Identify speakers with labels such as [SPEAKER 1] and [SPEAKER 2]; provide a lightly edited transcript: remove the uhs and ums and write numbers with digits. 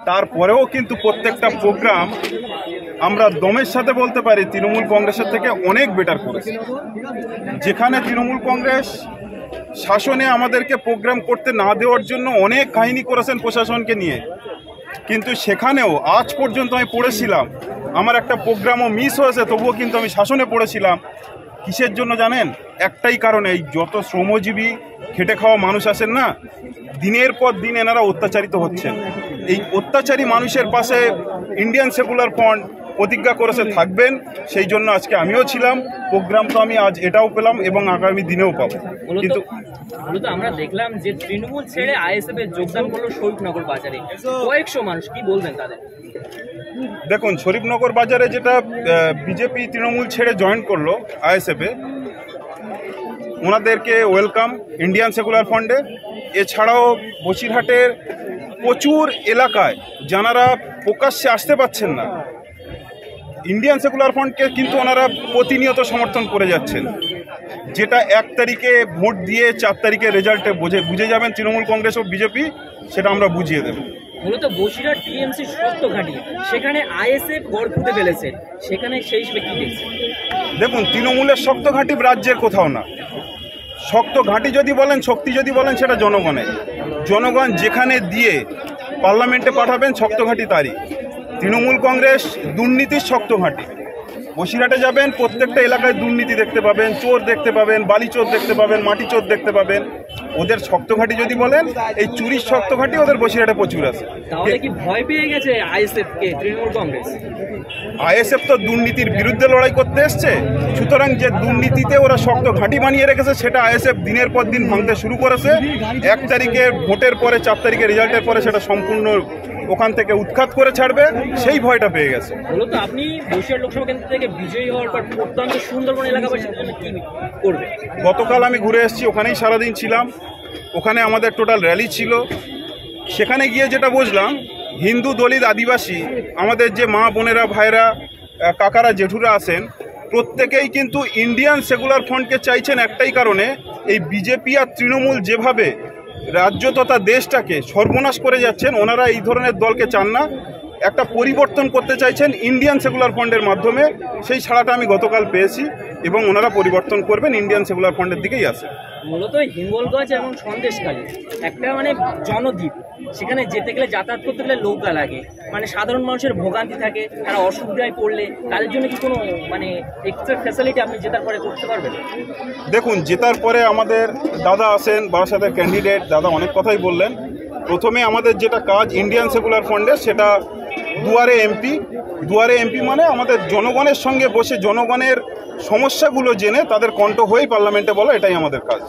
[SPEAKER 1] তারপরেও কিন্তু প্রত্যেকটা প্রোগ্রাম আমরা দমের সাথে বলতে পারি তৃণমূল কংগ্রেসের থেকে অনেক বেটার করেছে। যেখানে তৃণমূল কংগ্রেস শাসনে আমাদেরকে প্রোগ্রাম করতে না দেওয়ার জন্য অনেক কাহিনী করেছেন প্রশাসনকে নিয়ে, কিন্তু সেখানেও আজ পর্যন্ত আমি পড়েছিলাম, আমার একটা প্রোগ্রামও মিস হয়েছে, তবুও কিন্তু আমি শাসনে পড়েছিলাম। কিসের জন্য জানেন? একটাই কারণে, এই যত শ্রমজীবী খেটে খাওয়া মানুষ আছেন না, দিনের পর দিন এনারা অত্যাচারিত হচ্ছেন। এই অত্যাচারী মানুষের পাশে ইন্ডিয়ান সেকুলার ফ্রন্ট প্রতিজ্ঞা করেছে থাকবেন, সেই জন্য আজকে আমিও ছিলাম। প্রোগ্রাম তো আমি আজ এটাও পেলাম এবং আগামী দিনেও পাবো। কিন্তু
[SPEAKER 2] মূলত আমরা দেখলাম যে তৃণমূল ছেড়ে আইএসএফ এ যোগদান করলো শরীফনগর বাজারে কয়েকশো মানুষ, কি বলবেন তাদের?
[SPEAKER 1] দেখুন, শরীফনগর বাজারে যেটা বিজেপি তৃণমূল ছেড়ে জয়েন করলো আইএসএফে, ওনাদেরকে ওয়েলকাম ইন্ডিয়ান সেকুলার ফ্রন্টে। এছাড়াও বসিরহাটের প্রচুর এলাকায় যারা প্রকাশ্যে আসতে পারছেন না, ইন্ডিয়ান সেকুলার ফ্রন্টকে কিন্তু ওনারা প্রতিনিয়ত সমর্থন করে যাচ্ছেন। যেটা 1 তারিখে ভোট দিয়ে 4 তারিখে রেজাল্টে বুঝে যাবেন তৃণমূল কংগ্রেস ও বিজেপি, সেটা আমরা বুঝিয়ে দেব।
[SPEAKER 2] মূলত বসিরহাট টিএমসি শক্ত ঘাঁটি, সেখানে আইএসএফ গড় ফুটে ফেলেছে, সেখানে সেই হিসেবে কি দেখছেন?
[SPEAKER 1] দেখুন, তৃণমূলের শক্ত ঘাঁটি রাজ্যের কোথাও না। শক্ত ঘাঁটি যদি বলেন, শক্তি যদি বলেন, সেটা জনগণের। জনগণ যেখানে দিয়ে পার্লামেন্টে পাঠাবেন, শক্ত ঘাঁটি তারই। তৃণমূল কংগ্রেস দুর্নীতির শক্ত ঘাঁটি। বসিরহাটে যাবেন, প্রত্যেকটা এলাকায় দুর্নীতি দেখতে পাবেন, চোর দেখতে পাবেন, বালি চোর দেখতে পাবেন, মাটি চোর দেখতে পাবেন। ওদের শক্ত ঘাঁটি যদি বলেন, এই চুরির শক্ত ঘাঁটি ওদের বসিরহাটে প্রচুর আছে।
[SPEAKER 2] তাহলে কি ভয় পেয়ে গেছে আইএসএফ কে তৃণমূল কংগ্রেস?
[SPEAKER 1] আইএসএফ তো দুর্নীতির বিরুদ্ধে লড়াই করতে এসছে, সুতরাং যে দুর্নীতিতে ওরা শক্ত ঘাঁটি বানিয়ে রেখেছে, সেটা আইএসএফ দিনের পর দিন ভাঙতে শুরু করেছে। 1 তারিখে ভোটের পরে, 4 তারিখে রেজাল্টের পরে সেটা সম্পূর্ণ ওখান থেকে উৎখাত করে ছাড়বে, সেই ভয়টা পেয়ে গেছে।
[SPEAKER 2] মূলত আপনি বসিরহাট লোকসভা কেন্দ্র থেকে বিজয়ী হওয়ার পর প্রত্যন্ত সুন্দরবন এলাকাবাসীর জন্য কি করবে?
[SPEAKER 1] গতকাল আমি ঘুরে এসেছি, ওখানেই সারাদিন ছিলাম। ওখানে আমাদের টোটাল র্যালি ছিল। সেখানে গিয়ে যেটা বুঝলাম, হিন্দু, দলিত, আদিবাসী, আমাদের যে মা বোনেরা, ভাইরা, কাকারা, জেঠুরা আছেন, প্রত্যেকেই কিন্তু ইন্ডিয়ান সেকুলার ফ্রন্টকে চাইছেন একটাই কারণে, এই বিজেপি আর তৃণমূল যেভাবে রাজ্য তথা দেশটাকে সর্বনাশ করে যাচ্ছেন, ওনারা এই ধরনের দলকে চান না। একটা পরিবর্তন করতে চাইছেন ইন্ডিয়ান সেকুলার ফ্রন্টের মাধ্যমে। সেই ছাড়াটা আমি গতকাল পেয়েছি এবং ওনারা পরিবর্তন করবেন, ইন্ডিয়ান সেকুলার ফ্রন্টের দিকেই আছে।
[SPEAKER 2] মূলত হিঙ্গলগঞ্জ এবং সন্দেশখালী একটা জনদ্বীপ, সেখানে যেতে গেলে, যাতায়াত করতে গেলে নৌকা লাগে, সাধারণ মানুষের ভোগান্তি থাকে, তারা অসুবিধায় পড়লে তাদের জন্য কি কোনো এক্সট্রা ফ্যাসিলিটি আপনি জেতার পরে করতে পারবেন?
[SPEAKER 1] দেখুন, জেতার পরে আমাদের দাদা আছেন, বারাসাতের ক্যান্ডিডেট দাদা, অনেক কথাই বললেন। প্রথমে আমাদের যেটা কাজ ইন্ডিয়ান সেকুলার ফ্রন্টের, সেটা দুয়ারে এমপি। দুয়ারে এমপি মানে আমাদের জনগণের সঙ্গে বসে জনগণের সমস্যাগুলো জেনে তাদের কণ্ঠ হয়েই পার্লামেন্টে বলা, এটাই আমাদের কাজ।